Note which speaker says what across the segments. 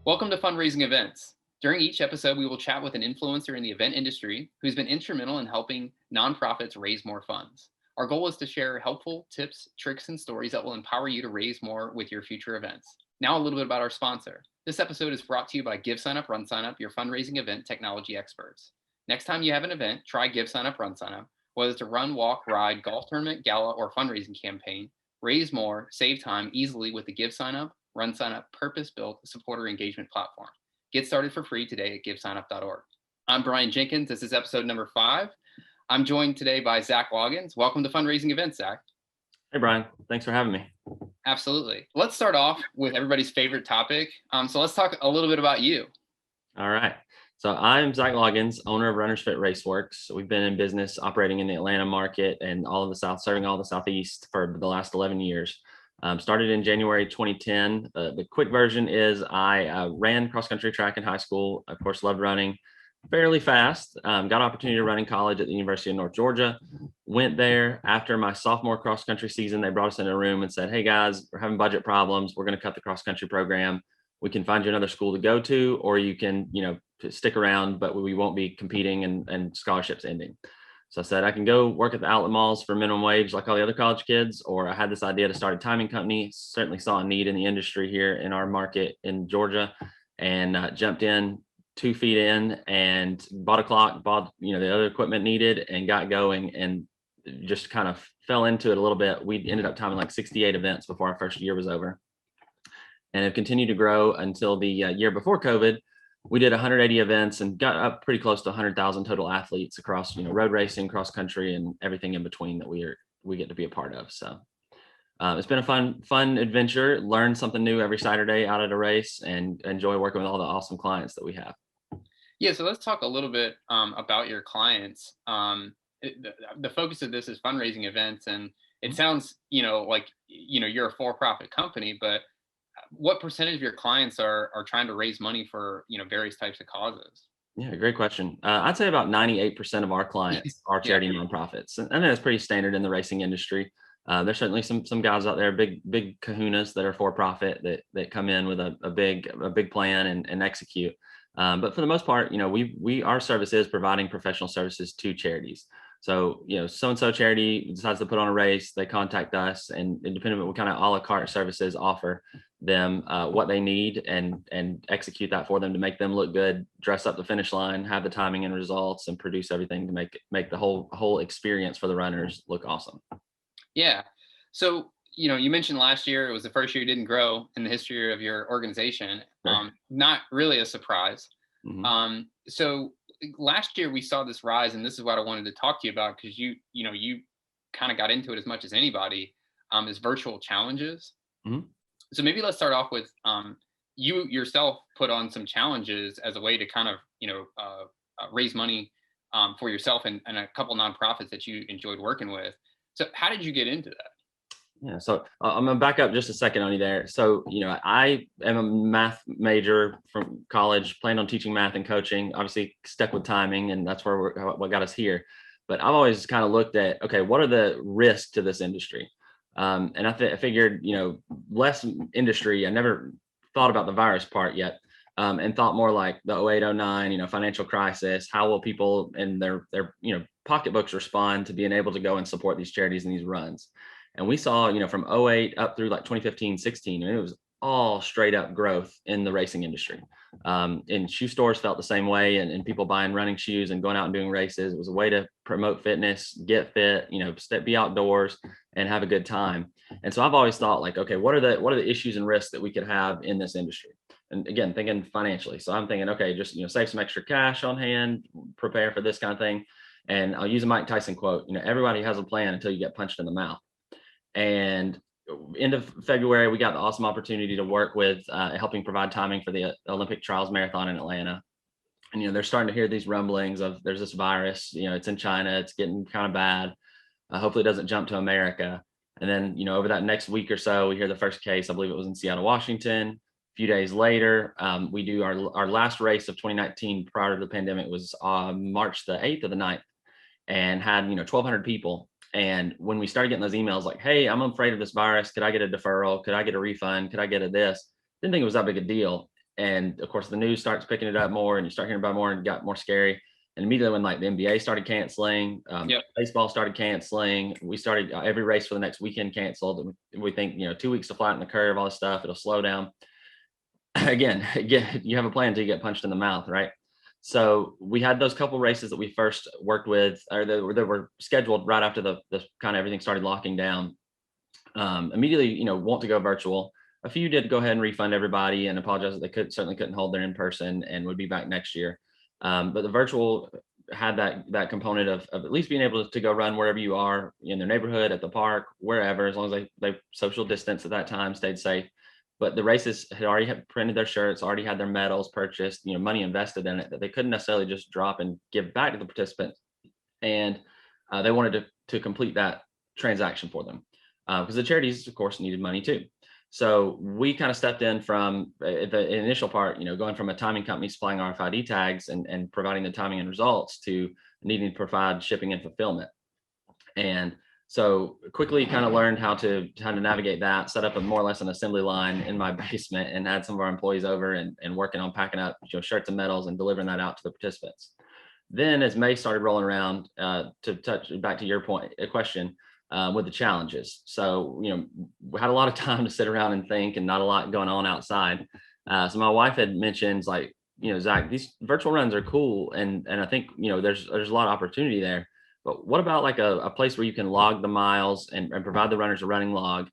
Speaker 1: Welcome to Fundraising Events. During each episode, we will chat with an influencer in the event industry who's been instrumental in helping nonprofits raise more funds. Our goal is to share helpful tips, tricks, and stories that will empower you to raise more with your future events. Now, a little bit about our sponsor. This episode is brought to you by GiveSignup, RunSignup, your fundraising event technology experts. Next time you have an event, try GiveSignup, RunSignup. Whether it's a run, walk, ride, golf tournament, gala, or fundraising campaign, raise more, save time easily with the GiveSignup, RunSignup purpose-built supporter engagement platform. Get started for free today at givesignup.org. I'm Brian Jenkins. This is episode number 5. I'm joined today by Zack Loggins. Welcome to Fundraising Events, Zack.
Speaker 2: Hey, Brian. Thanks for having me.
Speaker 1: Absolutely. Let's start off with everybody's favorite topic. So let's talk a little bit about you.
Speaker 2: All right. So I'm Zack Loggins, owner of Runners Fit Raceworks. We've been in business operating in the Atlanta market and all of the South, serving all the Southeast for the last 11 years. Started in January 2010. The quick version is I ran cross-country track in high school. Of course, loved running fairly fast. Got an opportunity to run in college at the University of North Georgia. Went there after my sophomore cross-country season. They brought us in a room and said, hey, guys, we're having budget problems. We're going to cut the cross-country program. We can find you another school to go to, or you can, stick around, but we won't be competing and scholarships ending. So I said, I can go work at the outlet malls for minimum wage like all the other college kids, or I had this idea to start a timing company. Certainly saw a need in the industry here in our market in Georgia, and jumped in 2 feet in and bought a clock, bought, the other equipment needed, and got going, and just kind of fell into it a little bit. We ended up timing like 68 events before our first year was over, and have continued to grow until the year before COVID. We did 180 events and got up pretty close to 100,000 total athletes across, road racing, cross country, and everything in between that we get to be a part of. So it's been a fun adventure. Learn something new every Saturday out at a race, and enjoy working with all the awesome clients that we have.
Speaker 1: Yeah, so let's talk a little bit about your clients. The focus of this is fundraising events, and it sounds, like, you're a for-profit company, but what percentage of your clients are trying to raise money for, various types of causes?
Speaker 2: Yeah, great question. I'd say about 98% of our clients are
Speaker 1: Yeah.
Speaker 2: charity nonprofits, and I think that's pretty standard in the racing industry. There's certainly some guys out there, big kahunas that are for profit that come in with a big plan and execute. But for the most part, our service is providing professional services to charities. So, so-and-so charity decides to put on a race, they contact us, and depending on what kind of a la carte services offer them what they need, and execute that for them to make them look good, dress up the finish line, have the timing and results, and produce everything to make the whole experience for the runners look awesome.
Speaker 1: Yeah. So, you mentioned last year it was the first year you didn't grow in the history of your organization.
Speaker 2: Sure.
Speaker 1: Not really a surprise.
Speaker 2: Mhm.
Speaker 1: So last year we saw this rise, and this is what I wanted to talk to you about, because you kind of got into it as much as anybody. Is virtual challenges.
Speaker 2: Mhm.
Speaker 1: So maybe let's start off with you yourself put on some challenges as a way to kind of raise money for yourself and a couple nonprofits that you enjoyed working with. So how did you get into that?
Speaker 2: Yeah, so I'm gonna back up just a second on you there. So, I am a math major from college, planned on teaching math and coaching. Obviously, stuck with timing, and that's what got us here. But I've always kind of looked at, okay, what are the risks to this industry? And I figured, less industry. I never thought about the virus part yet, and thought more like the 08, 09, financial crisis. How will people in their pocketbooks respond to being able to go and support these charities and these runs? And we saw, from 08 up through like 2015, 16, and it was all straight up growth in the racing industry. And shoe stores felt the same way, and people buying running shoes and going out and doing races. It was a way to promote fitness, get fit, be outdoors and have a good time. And so I've always thought, like, okay, what are the issues and risks that we could have in this industry? And again, thinking financially. So I'm thinking, okay, just, save some extra cash on hand, prepare for this kind of thing. And I'll use a Mike Tyson quote, everybody has a plan until you get punched in the mouth. And end of February, we got the awesome opportunity to work with helping provide timing for the Olympic Trials Marathon in Atlanta. And, they're starting to hear these rumblings of there's this virus, it's in China, it's getting kind of bad. Hopefully it doesn't jump to America. And then, over that next week or so, we hear the first case. I believe it was in Seattle, Washington. A few days later, we do our last race of 2019 prior to the pandemic was March the 8th or the 9th, and had, 1,200 people. And when we started getting those emails like, hey, I'm afraid of this virus. Could I get a deferral? Could I get a refund? Could I get a this? Didn't think it was that big a deal. And of course, the news starts picking it up more, and you start hearing about more, and it got more scary. And immediately when like the NBA started canceling,
Speaker 1: Yep.
Speaker 2: baseball started canceling, we started every race for the next weekend canceled. And we think, 2 weeks to flatten the curve, all this stuff, it'll slow down. Again, you have a plan until you get punched in the mouth, right? So we had those couple races that we first worked with, or that were scheduled right after the kind of everything started locking down. Immediately, want to go virtual. A few did go ahead and refund everybody and apologize that they certainly couldn't hold their in person and would be back next year. But the virtual had that component of at least being able to go run wherever you are in their neighborhood, at the park, wherever, as long as they social distance at that time, stayed safe. But the races had already printed their shirts, already had their medals purchased, money invested in it that they couldn't necessarily just drop and give back to the participants. And they wanted to complete that transaction for them, because the charities, of course, needed money too. So we kind of stepped in from the initial part, going from a timing company supplying RFID tags and providing the timing and results to needing to provide shipping and fulfillment. And so quickly kind of learned how to navigate that, set up a more or less an assembly line in my basement, and had some of our employees over and working on packing up shirts and medals and delivering that out to the participants. Then as May started rolling around, to touch back to your point, a question, with the challenges. So, we had a lot of time to sit around and think, and not a lot going on outside. So my wife had mentioned, like, Zach, these virtual runs are cool. And I think, there's a lot of opportunity there. But what about like a place where you can log the miles and provide the runners a running log,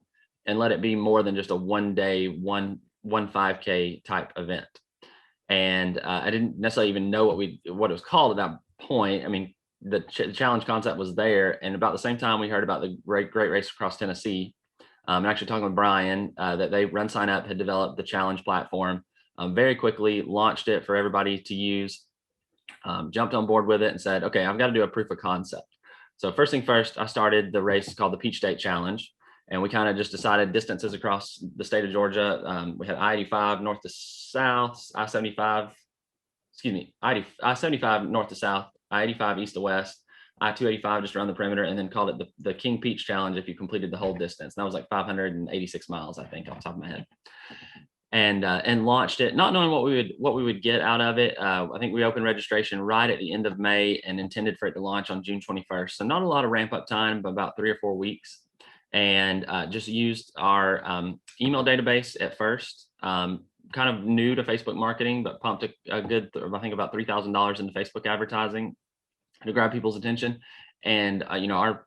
Speaker 2: and let it be more than just a 1 day, one 5K type event? And I didn't necessarily even know what it was called at that point. I mean, the challenge concept was there, and about the same time we heard about the great race across Tennessee. And actually talking with Brian, that they Run Sign Up had developed the challenge platform, very quickly, launched it for everybody to use, jumped on board with it and said, okay, I've got to do a proof of concept. So first thing first, I started the race called the Peach State Challenge. And we kind of just decided distances across the state of Georgia. We had I-85 north to south, I-75, I-75 north to south, I-85 east to west, I-285 just around the perimeter, and then called it the King Peach Challenge if you completed the whole distance. And that was like 586 miles, I think, off the top of my head. And launched it, not knowing what we would get out of it. I think we opened registration right at the end of May and intended for it to launch on June 21st. So not a lot of ramp up time, but about 3 or 4 weeks. And just used our email database at first. Kind of new to Facebook marketing, but pumped a good, I think about $3,000 into Facebook advertising to grab people's attention. And our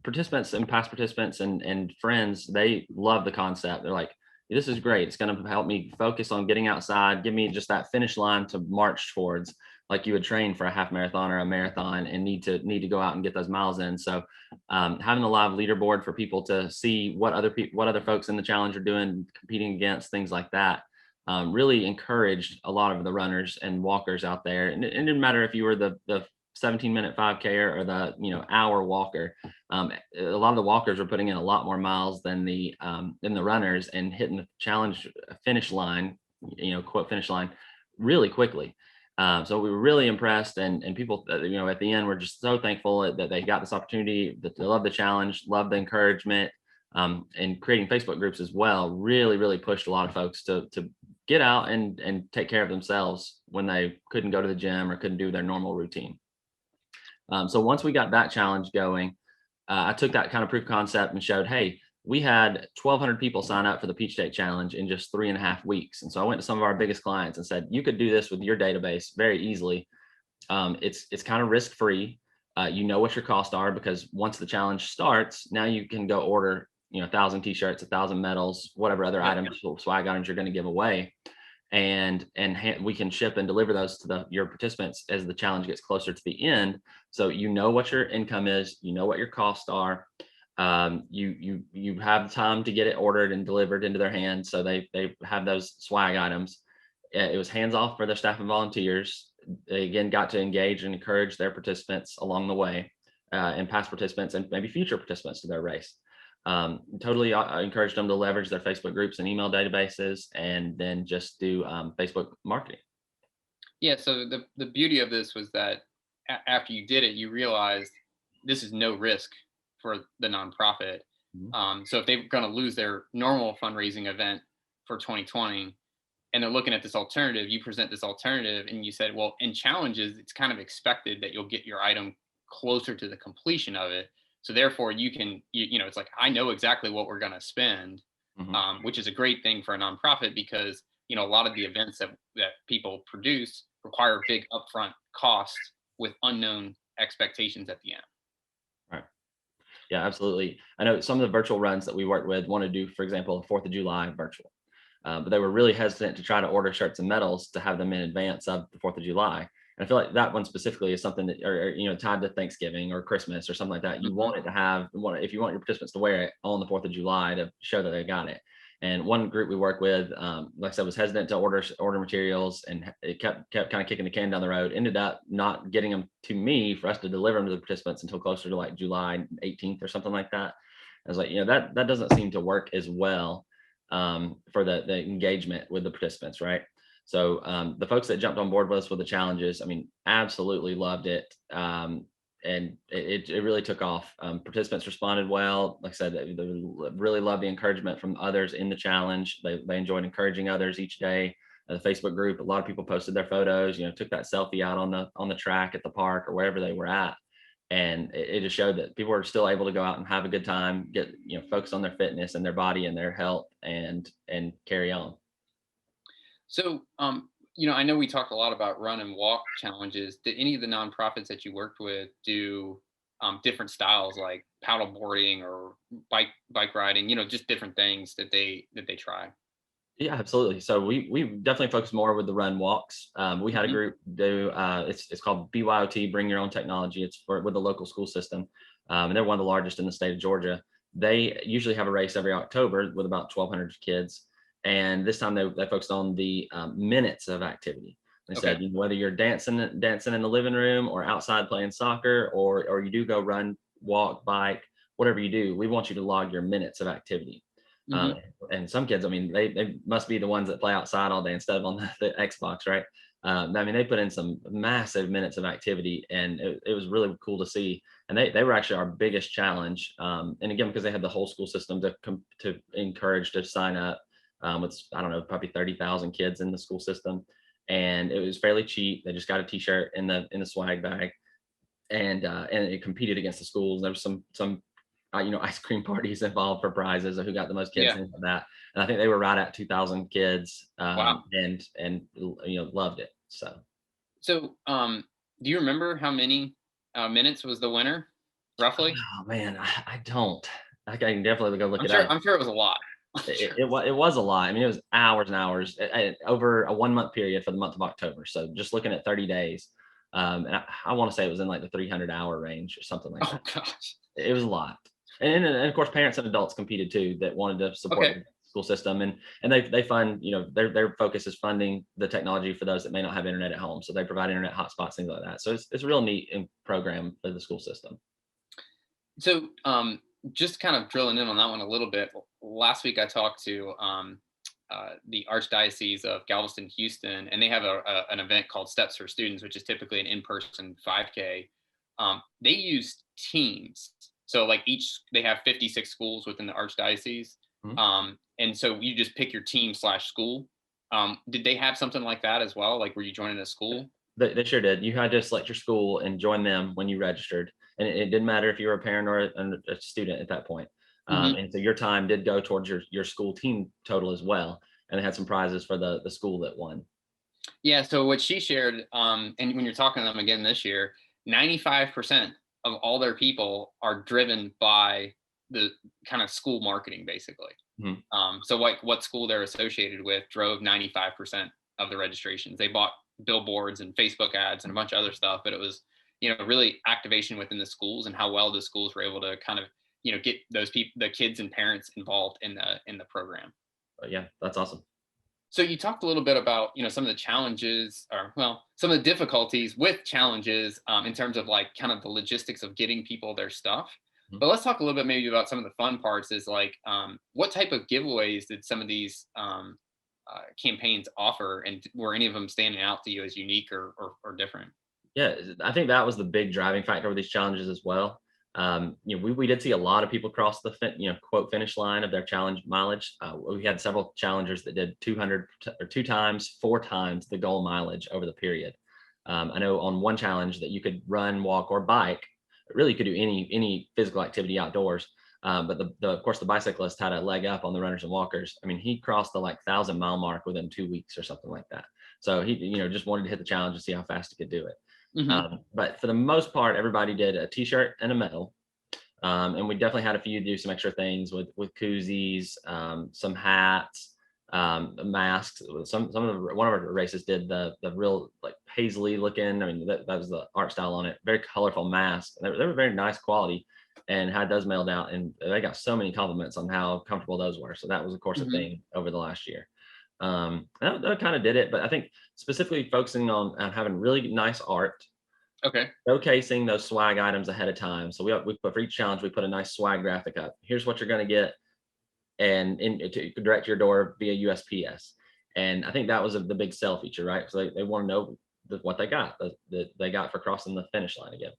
Speaker 2: participants and past participants and friends, they love the concept. They're like, this is great. It's going to help me focus on getting outside, give me just that finish line to march towards, like you would train for a half marathon or a marathon and need to go out and get those miles in. So having a live leaderboard for people to see what other folks in the challenge are doing, competing against, things like that, really encouraged a lot of the runners and walkers out there. And it didn't matter if you were the 17-minute 5K or the hour walker. A lot of the walkers were putting in a lot more miles than the runners, and hitting the challenge finish line, quote finish line, really quickly. So we were really impressed, and people, at the end, were just so thankful that they got this opportunity, that they love the challenge, love the encouragement, and creating Facebook groups as well. Really, really pushed a lot of folks to get out and take care of themselves when they couldn't go to the gym or couldn't do their normal routine. So once we got that challenge going, I took that kind of proof concept and showed, hey, we had 1,200 people sign up for the Peach State Challenge in just 3.5 weeks. And so I went to some of our biggest clients and said, you could do this with your database very easily. It's kind of risk-free. You know what your costs are, because once the challenge starts, now you can go order 1,000 t-shirts, 1,000 medals, whatever other items, swag items you're going to give away. And we can ship and deliver those to your participants as the challenge gets closer to the end. So what your income is, what your costs are. You have time to get it ordered and delivered into their hands, so they have those swag items. It was hands off for their staff and volunteers. They again got to engage and encourage their participants along the way, and past participants and maybe future participants to their race. Totally encouraged them to leverage their Facebook groups and email databases, and then just do Facebook marketing.
Speaker 1: Yeah. So the beauty of this was that after you did it, you realized this is no risk for the nonprofit.
Speaker 2: Mm-hmm.
Speaker 1: So if they're going to lose their normal fundraising event for 2020, and they're looking at this alternative. You present this alternative, and you said, well, in challenges, it's kind of expected that you'll get your item closer to the completion of it. So therefore, it's like I know exactly what we're going to spend,
Speaker 2: Mhm.
Speaker 1: which is a great thing for a nonprofit because a lot of the events that people produce require big upfront costs with unknown expectations at the end.
Speaker 2: Right. Yeah, absolutely. I know some of the virtual runs that we worked with want to do, for example, a 4th of July virtual. But they were really hesitant to try to order shirts and medals to have them in advance of the 4th of July. And I feel like that one specifically is something that, or tied to Thanksgiving or Christmas or something like that. You
Speaker 1: Hmm.
Speaker 2: want it to have, if you want your participants to wear it on the 4th of July to show that they got it. And one group we work with, like I said, was hesitant to order materials, and it kept kind of kicking the can down the road. Ended up not getting them to me for us to deliver them to the participants until closer to like July 18th or something like that. I was like, that doesn't seem to work as well for the engagement with the participants, right? So the folks that jumped on board with us with the challenges, I mean, absolutely loved it. And it really took off. Participants responded well. Like I said, they really loved the encouragement from others in the challenge. They enjoyed encouraging others each day. The Facebook group, a lot of people posted their photos, took that selfie out on the track at the park or wherever they were at. And it just showed that people are still able to go out and have a good time, get focus on their fitness and their body and their health, and carry on.
Speaker 1: So, I know we talked a lot about run and walk challenges. Did any of the nonprofits that you worked with do different styles like paddle boarding or bike riding? Just different things that they try.
Speaker 2: Yeah, absolutely. So we definitely focus more with the run walks. We had a
Speaker 1: Hmm.
Speaker 2: group do it's called BYOT, Bring Your Own Technology. It's with the local school system, and they're one of the largest in the state of Georgia. They usually have a race every October with about 1,200 kids, and this time they focused on the minutes of activity. They
Speaker 1: Okay.
Speaker 2: said, whether you're dancing in the living room or outside playing soccer, or you do go run, walk, bike, whatever you do, we want you to log your minutes of activity. Um,
Speaker 1: Hmm.
Speaker 2: and some kids, I mean, they must be the ones that play outside all day instead of on the Xbox, right? I mean, they put in some massive minutes of activity, and it was really cool to see. And they were actually our biggest challenge. And again, because they had the whole school system to encourage to sign up. With, I don't know, probably 30,000 kids in the school system, and it was fairly cheap. They just got a T-shirt in the swag bag, and it competed against the schools. There was some ice cream parties involved for prizes of who got the most kids,
Speaker 1: Yeah.
Speaker 2: things like that. And I think they were right at 2,000 kids,
Speaker 1: Wow.
Speaker 2: and loved it. So
Speaker 1: So, do you remember how many minutes was the winner, roughly?
Speaker 2: oh man, I don't. I can definitely go look
Speaker 1: I'm
Speaker 2: it
Speaker 1: sure.
Speaker 2: up.
Speaker 1: I'm sure it was a lot. I'm sure.
Speaker 2: It was a lot. I mean, it was hours and hours over a 1 month period for the month of October. So just looking at 30 days, and I want to say it was in like the 300-hour range or something like
Speaker 1: Oh
Speaker 2: that.
Speaker 1: gosh.
Speaker 2: It was a lot. And of course, parents and adults competed too that wanted to support
Speaker 1: Okay.
Speaker 2: the school system, and they fund, their focus is funding the technology for those that may not have internet at home. So they provide internet hotspots, things like that. So it's a real neat program for the school system.
Speaker 1: So, just kind of drilling in on that one a little bit. Last week, I talked to the Archdiocese of Galveston, Houston, and they have an event called Steps for Students, which is typically an in-person 5K. They use teams, so like they have 56 schools within the Archdiocese,
Speaker 2: Mhm.
Speaker 1: and so you just pick your team/school. Did they have something like that as well? Like, were you joining a school?
Speaker 2: They sure did. You had to select your school and join them when you registered, and it didn't matter if you were a parent or a student at that point.
Speaker 1: Hmm.
Speaker 2: And so your time did go towards your school team total as well, and they had some prizes for the school that won.
Speaker 1: Yeah, so what she shared, and when you're talking to them again this year, 95% of all their people are driven by the kind of school marketing, basically.
Speaker 2: Mhm.
Speaker 1: So like what school they're associated with drove 95% of the registrations. They bought billboards and Facebook ads and a bunch of other stuff, but it was, really activation within the schools and how well the schools were able to kind of, get those people, the kids and parents involved in the program.
Speaker 2: But yeah, that's awesome.
Speaker 1: So you talked a little bit about some of the challenges, or well, some of the difficulties with challenges in terms of like kind of the logistics of getting people their stuff.
Speaker 2: Mhm.
Speaker 1: But let's talk a little bit maybe about some of the fun parts. Is like what type of giveaways did some of these campaigns offer, and were any of them standing out to you as unique or different?
Speaker 2: Yeah, I think that was the big driving factor with these challenges as well. We did see a lot of people cross the quote finish line of their challenge mileage. We had several challengers that did 200 or 2 times, 4 times the goal mileage over the period. I know on one challenge that you could run, walk, or bike. Really, you could do any physical activity outdoors. But of course, the bicyclist had a leg up on the runners and walkers. I mean, he crossed the 1,000-mile mark within 2 weeks or something like that. So he, just wanted to hit the challenge to see how fast he could do it.
Speaker 1: Hmm.
Speaker 2: But for the most part, everybody did a T-shirt and a medal. And we definitely had a few do some extra things with koozies, some hats, masks. One of our races did the real paisley looking. I mean, that was the art style on it. Very colorful masks. They were very nice quality, and had those mailed out. And they got so many compliments on how comfortable those were. So that was, of course, a
Speaker 1: Hmm.
Speaker 2: thing over the last year. That kind of did it. But I think specifically focusing on having really nice art,
Speaker 1: Okay.
Speaker 2: showcasing those swag items ahead of time. So we put for each challenge, we put a nice swag graphic up. Here's what you're going to get, and to direct your door via USPS. And I think that was the big sell feature, right? So they want to know what they got, that they got for crossing the finish line again.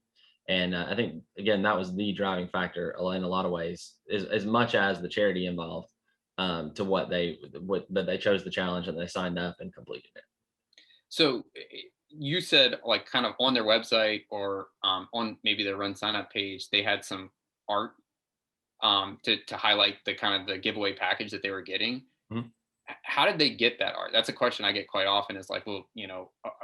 Speaker 2: And I think again that was the driving factor in a lot of ways, as much as the charity involved, to that they chose the challenge and they signed up and completed it.
Speaker 1: So you said like kind of on their website or on maybe their run sign up page, they had some art to highlight the kind of the giveaway package that they were getting.
Speaker 2: Mhm.
Speaker 1: How did they get that art? That's a question I get quite often. Is like, well,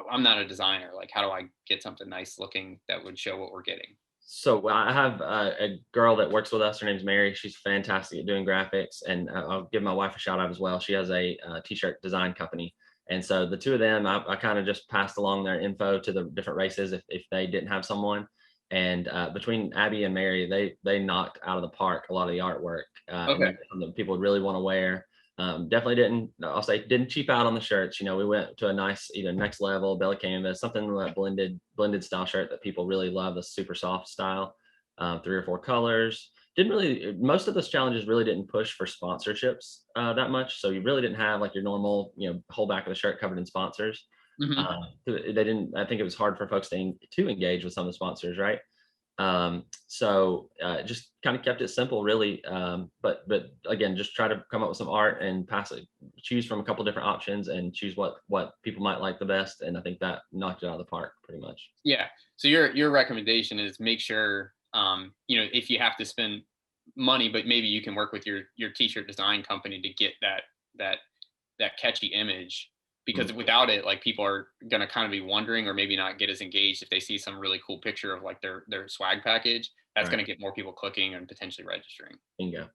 Speaker 1: I'm not a designer. Like, how do I get something nice looking that would show what we're getting?
Speaker 2: So I have a girl that works with us. Her name's Mary. She's fantastic at doing graphics, and I'll give my wife a shout out as well. She has a T-shirt design company, and so the two of them, I kind of just passed along their info to the different races if they didn't have someone. And between Abby and Mary, they knocked out of the park a lot of the artwork, and
Speaker 1: Okay.
Speaker 2: made something that people would really want to wear. Definitely didn't, I'll say, didn't cheap out on the shirts. We went to a nice either next level Bella canvas, something like blended style shirt that people really love, the super soft style, 3 or 4 colors. Didn't really, most of those challenges really didn't push for sponsorships that much. So you really didn't have like your normal, whole back of the shirt covered in sponsors.
Speaker 1: Hmm.
Speaker 2: They didn't, I think it was hard for folks to engage with some of the sponsors, right? So just kind of kept it simple, really. But again, just try to come up with some art and choose from a couple different options and choose what people might like the best. And I think that knocked it out of the park pretty much.
Speaker 1: Yeah. So your recommendation is make sure, if you have to spend money, but maybe you can work with your t-shirt design company to get that that catchy image, because
Speaker 2: Mhm.
Speaker 1: without it, like people are gonna kind of be wondering or maybe not get as engaged if they see some really cool picture of like their swag package. That's
Speaker 2: Right.
Speaker 1: gonna get more people clicking and potentially registering.
Speaker 2: Bingo.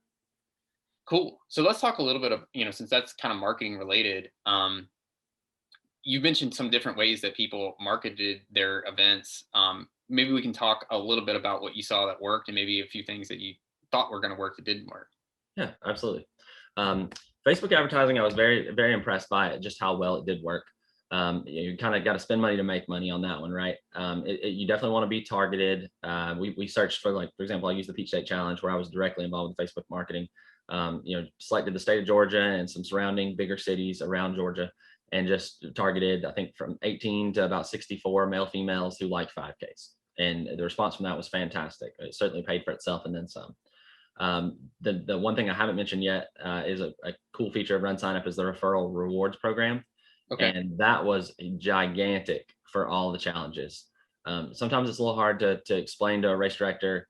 Speaker 1: Cool. So let's talk a little bit of, since that's kind of marketing related. You mentioned some different ways that people marketed their events. Maybe we can talk a little bit about what you saw that worked and maybe a few things that you thought were going to work that didn't work.
Speaker 2: Yeah, absolutely. Um, Facebook advertising, I was very, very impressed by it, just how well it did work. You kind of got to spend money to make money on that one, right? You definitely want to be targeted. We searched for, like, for example, I used the Peach State Challenge where I was directly involved with Facebook marketing. Selected the state of Georgia and some surrounding bigger cities around Georgia, and just targeted, I think, from 18 to about 64 male females who liked 5Ks. And the response from that was fantastic. It certainly paid for itself and then some. The one thing I haven't mentioned yet is a cool feature of Run Sign Up is the referral rewards program,
Speaker 1: Okay.
Speaker 2: and that was gigantic for all the challenges. Sometimes it's a little hard to explain to a race director.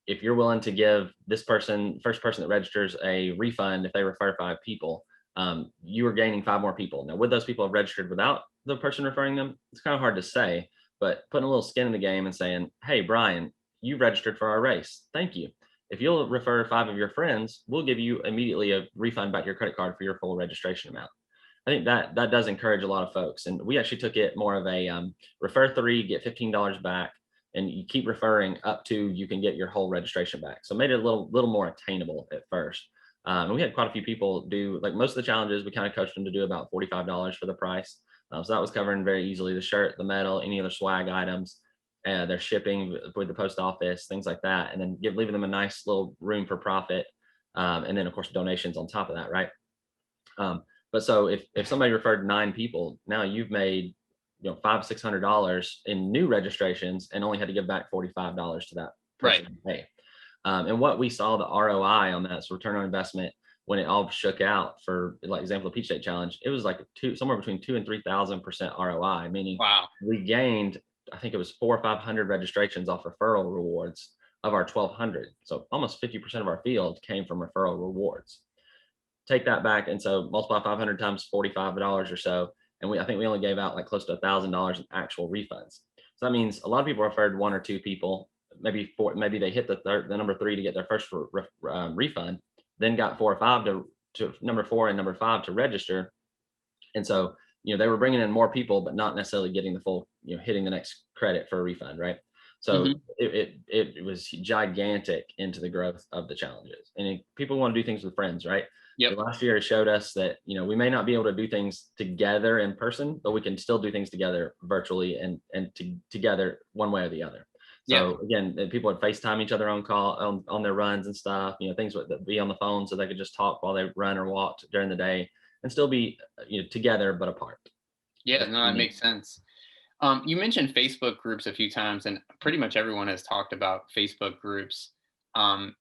Speaker 2: If you're willing to give this first person that registers, a refund if they refer 5 people, you are gaining 5 more people. Now, would those people have registered without the person referring them? It's kind of hard to say, but putting a little skin in the game and saying, "Hey, Brian, you registered for our race. Thank you. If you'll refer 5 of your friends, we'll give you immediately a refund back to your credit card for your full registration amount." I think that does encourage a lot of folks. And we actually took it more of a refer 3, get $15 back, and you keep referring up to you can get your whole registration back. So made it a little more attainable at first. And we had quite a few people do, like, most of the challenges. We kind of coached them to do about $45 for the price. So that was covering very easily the shirt, the medal, any other swag items, their shipping with the post office, things like that, and then leaving them a nice little room for profit, and then of course donations on top of that, right? But so if somebody referred 9 people, now you've made $500-600 in new registrations and only had to give back $45 to
Speaker 1: Right.
Speaker 2: person can pay. And what we saw the ROI on that, so return on investment, when it all shook out for like example, the Peach State Challenge, it was like somewhere between 2 and 3,000% ROI, meaning
Speaker 1: Wow.
Speaker 2: we gained, I think it was 400 or 500 registrations off referral rewards of our 1,200. So almost 50% of our field came from referral rewards. Take that back, and so multiply 500 times $45 or so, and I think we only gave out like close to $1,000 in actual refunds. So that means a lot of people referred one or two people, maybe four, maybe they hit the number three to get their first refund, then got four or five to number four and number five to register, and so they were bringing in more people, but not necessarily getting the full hitting the next credit for a refund, right? So
Speaker 1: Hmm.
Speaker 2: it was gigantic into the growth of the challenges, and people want to do things with friends, right? The
Speaker 1: Yep.
Speaker 2: last year showed us that we may not be able to do things together in person, but we can still do things together virtually and together one way or the other.
Speaker 1: Yeah.
Speaker 2: So again, people would FaceTime each other on call on their runs and stuff. Things would be on the phone so they could just talk while they run or walked during the day and still be together but apart.
Speaker 1: Yeah.
Speaker 2: That's
Speaker 1: No, that
Speaker 2: unique.
Speaker 1: makes sense. You mentioned Facebook groups a few times, and pretty much everyone has talked about Facebook groups. Um,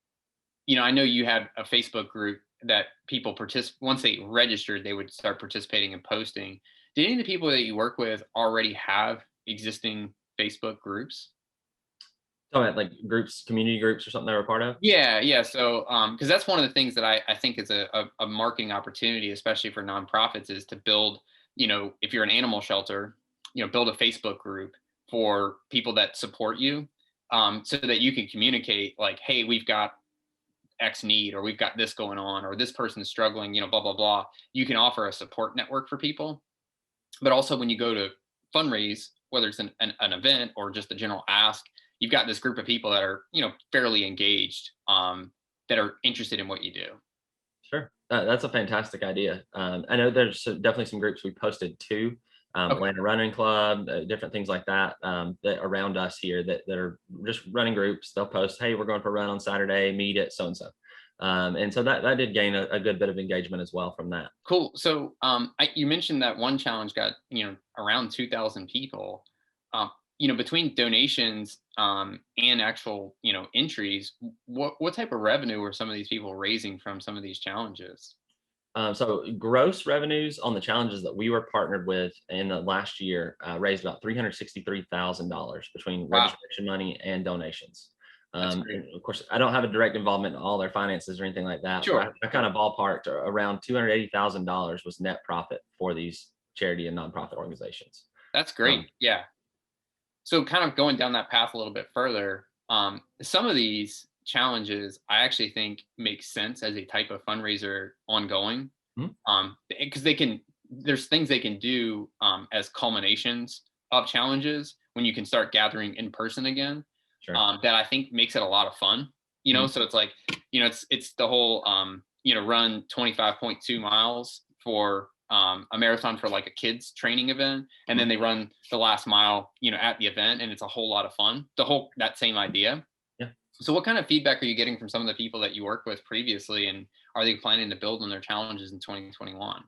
Speaker 1: I know you had a Facebook group that people once they registered, they would start participating and posting. Did any of the people that you work with already have existing Facebook groups?
Speaker 2: Talking about like groups, community groups or something they were a part of.
Speaker 1: Yeah, yeah. So, because that's one of the things that I think is a marketing opportunity, especially for nonprofits, is to build. If you're an animal shelter, build a Facebook group for people that support you, so that you can communicate like, hey, we've got X need, or we've got this going on, or this person's struggling, blah blah blah. You can offer a support network for people, but also when you go to fundraise, whether it's an event or just a general ask, you've got this group of people that are fairly engaged, that are interested in what you do.
Speaker 2: Sure. That's a fantastic idea. I know there's definitely some groups we posted to,
Speaker 1: Okay.
Speaker 2: Atlanta Running Club, different things like that, that around us here that are just running groups. They'll post, hey, we're going for a run on Saturday, meet at so and so. And so that did gain a good bit of engagement as well from that.
Speaker 1: Cool. So, you mentioned that one challenge got around 2,000 people. Between donations, and actual entries, what type of revenue were some of these people raising from some of these challenges?
Speaker 2: So gross revenues on the challenges that we were partnered with in the last year raised about $363,000 between
Speaker 1: Wow,
Speaker 2: registration money and donations.
Speaker 1: that's great.
Speaker 2: And of course, I don't have a direct involvement in all their finances or anything like that, but
Speaker 1: Sure,
Speaker 2: I kind of ballparked around $280,000 was net profit for these charity and nonprofit organizations.
Speaker 1: that's
Speaker 2: Um,
Speaker 1: great. Yeah. So kind of going down that path a little bit further, some of these challenges I actually think make sense as a type of fundraiser ongoing,
Speaker 2: mhm,
Speaker 1: because there's things they can do, as culminations of challenges when you can start gathering in person again,
Speaker 2: sure.
Speaker 1: that I think makes it a lot of fun.
Speaker 2: Mhm,
Speaker 1: So it's like, it's the whole, run 25.2 miles for, a marathon for like a kids training event, and
Speaker 2: mhm.
Speaker 1: then they run the last mile, at the event, and it's a whole lot of fun. That same idea.
Speaker 2: Yeah.
Speaker 1: So what kind of feedback are you getting from some of the people that you worked with previously, and are they planning to build on their challenges in 2021?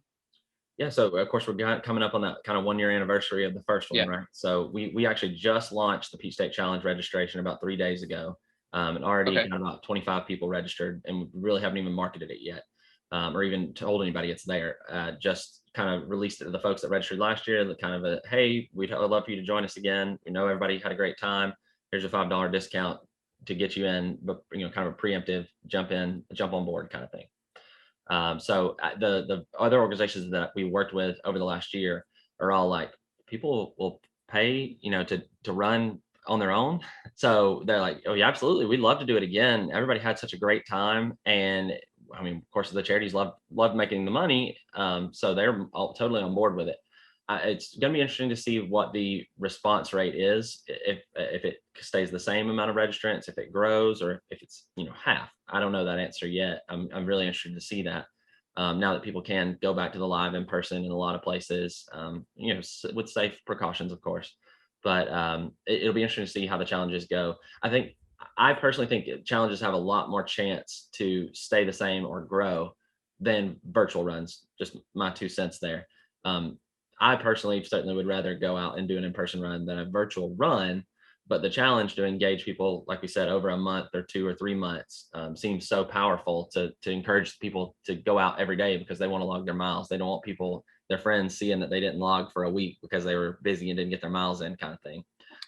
Speaker 2: Yeah, so of course coming up on that kind of 1 year anniversary of the first one,
Speaker 1: Yeah.
Speaker 2: right? So we actually just launched the Peach State Challenge registration about 3 days ago, and already
Speaker 1: Okay.
Speaker 2: got about 25 people registered, and we really haven't even marketed it yet, or even told anybody it's there. Just kind of released it to the folks that registered last year. That kind of hey, I'd love for you to join us again. We know everybody had a great time. Here's a $5 discount to get you in, but kind of a preemptive jump on board kind of thing. So the other organizations that we worked with over the last year are all like people will pay to run on their own. So they're like, oh yeah, absolutely, we'd love to do it again. Everybody had such a great time, and I mean, of course, the charities love making the money, so they're all totally on board with it. It's going to be interesting to see what the response rate is, if it stays the same amount of registrants, if it grows, or if it's half. I don't know that answer yet. I'm really interested to see that, now that people can go back to the live in person in a lot of places, with safe precautions, of course. But it'll be interesting to see how the challenges go. I personally think challenges have a lot more chance to stay the same or grow than virtual runs. Just my 2 cents there. Um, I personally certainly would rather go out and do an in-person run than a virtual run, But the challenge to engage people, like we said, over a month or 2 or 3 months, seems so powerful to encourage people to go out every day because they want to log their miles. They don't want people, their friends, seeing that they didn't log for a week because they were busy and didn't get their miles in, kind of thing.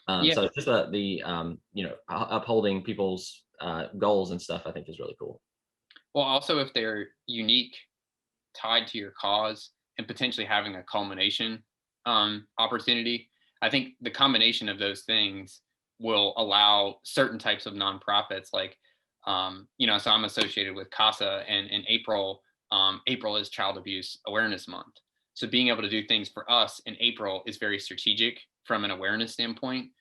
Speaker 1: Yeah.
Speaker 2: So just upholding people's goals and stuff, I think is really cool.
Speaker 1: Well, also if they're unique, tied to your cause, and potentially having a culmination opportunity, I think the combination of those things will allow certain types of nonprofits, like, so I'm associated with CASA, and in April, April is Child Abuse Awareness Month. So being able to do things for us in April is very strategic from an awareness standpoint.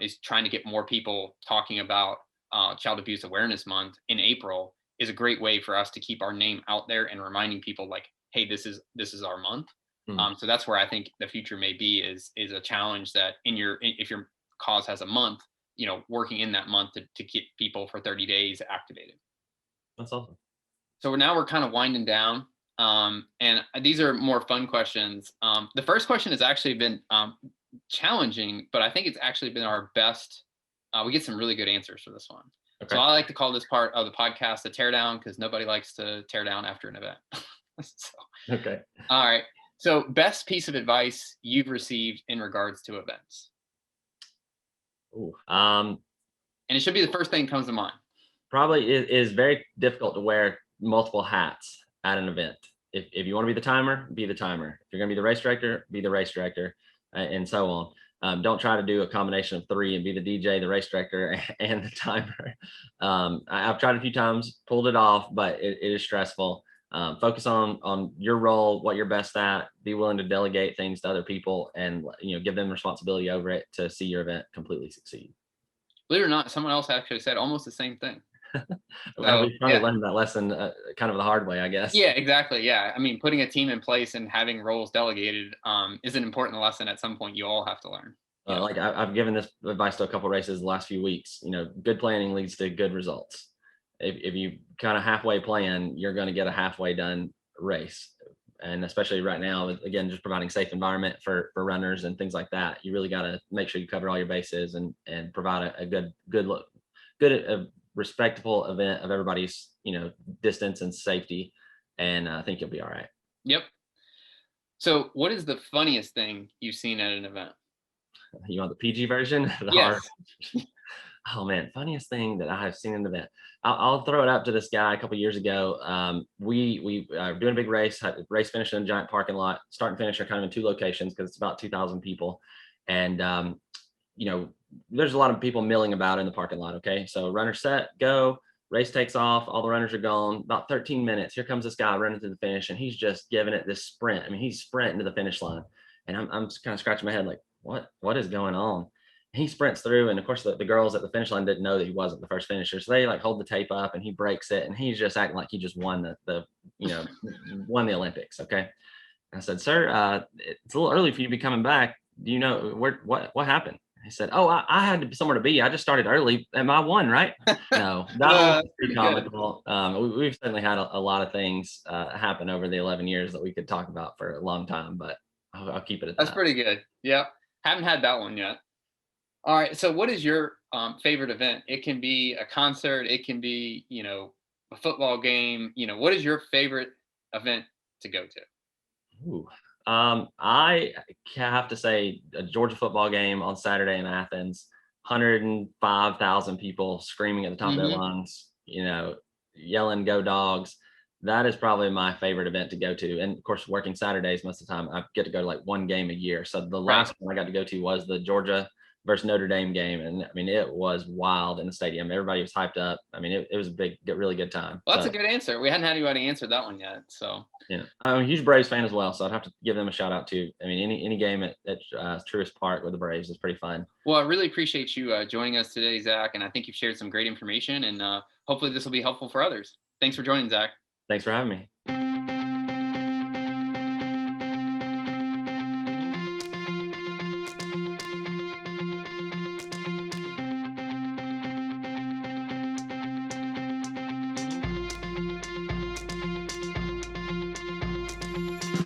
Speaker 1: Is trying to get more people talking about Child Abuse Awareness Month in April is a great way for us to keep our name out there and reminding people, like, hey, this is our month.
Speaker 2: Mm.
Speaker 1: So that's where I think the future may be, is a challenge that if your cause has a month, working in that month to keep people for 30 days activated.
Speaker 2: That's awesome.
Speaker 1: So now we're kind of winding down. And these are more fun questions. The first question has actually been challenging, but I think it's actually been our best. We get some really good answers for this one. So
Speaker 2: Okay.
Speaker 1: I like to call this part of the podcast the teardown, because nobody likes to tear down after an event. So,
Speaker 2: Okay.
Speaker 1: all right. So best piece of advice you've received in regards to events.
Speaker 2: Ooh.
Speaker 1: And it should be the first thing that comes to mind.
Speaker 2: Probably is very difficult to wear multiple hats at an event. If you want to be the timer, be the timer. If you're going to be the race director, be the race director, and so on. Don't try to do a combination of three and be the DJ, the race director, and the timer. I've tried a few times, pulled it off, but it is stressful. Focus on your role, what you're best at. Be willing to delegate things to other people, and give them responsibility over it to see your event completely succeed.
Speaker 1: Believe it or not, someone else actually said almost the same thing. So,
Speaker 2: We probably
Speaker 1: yeah.
Speaker 2: learned that lesson kind of the hard way, I guess.
Speaker 1: Yeah, exactly. Yeah. I mean, putting a team in place and having roles delegated is an important lesson at some point you all have to learn.
Speaker 2: Like I've given this advice to a couple of races the last few weeks. Good planning leads to good results. If you kind of halfway plan, you're going to get a halfway done race. And especially right now, again, just providing safe environment for runners and things like that. You really got to make sure you cover all your bases and provide a good respectable event of everybody's distance and safety. And I think you'll be all right.
Speaker 1: Yep. So, what is the funniest thing you've seen at an event?
Speaker 2: You want the PG version? The hard.
Speaker 1: Yes.
Speaker 2: Oh man, funniest thing that I have seen in the event. I'll throw it up to this guy a couple years ago. We were doing a big race. Race finished in a giant parking lot. Start and finish are kind of in two locations because it's about 2,000 people, and there's a lot of people milling about in the parking lot. Okay, so runner set, go. Race takes off. All the runners are gone. About 13 minutes. Here comes this guy running to the finish, and he's just giving it this sprint. I mean, he's sprinting to the finish line, and I'm just kind of scratching my head like, what is going on? He sprints through, and of course the girls at the finish line didn't know that he wasn't the first finisher, so they like hold the tape up and he breaks it, and he's just acting like he just won won the Olympics. Okay. I said, sir, it's a little early for you to be coming back. Do you know what happened? He said, oh, I had somewhere to be. I just started early. Am I won, right? No, that was pretty comical. We've certainly had a lot of things happen over the 11 years that we could talk about for a long time, but I'll keep it at
Speaker 1: That's
Speaker 2: that.
Speaker 1: pretty good. Yeah. Haven't had that one yet. All right. So, what is your favorite event? It can be a concert. It can be, a football game. What is your favorite event to go to?
Speaker 2: Ooh. I have to say a Georgia football game on Saturday in Athens, 105,000 people screaming at the top of their
Speaker 1: Mm-hmm.
Speaker 2: lungs, yelling "Go Dogs." That is probably my favorite event to go to. And of course, working Saturdays most of the time, I get to go to like one game a year. So the
Speaker 1: Right.
Speaker 2: last one I got to go to was the Georgia versus Notre Dame game, and I mean it was wild in the stadium. Everybody was hyped up. I mean it was a really good time.
Speaker 1: Well, that's
Speaker 2: So,
Speaker 1: a good answer. We hadn't had anybody answer that one yet. So,
Speaker 2: yeah, I'm a huge Braves fan as well, so I'd have to give them a shout out too. I mean, any game at Truist Park with the Braves is pretty fun.
Speaker 1: well, I really appreciate you joining us today, Zach. And I think you've shared some great information, and hopefully this will be helpful for others. Thanks for joining, Zach.
Speaker 2: Thanks for having me.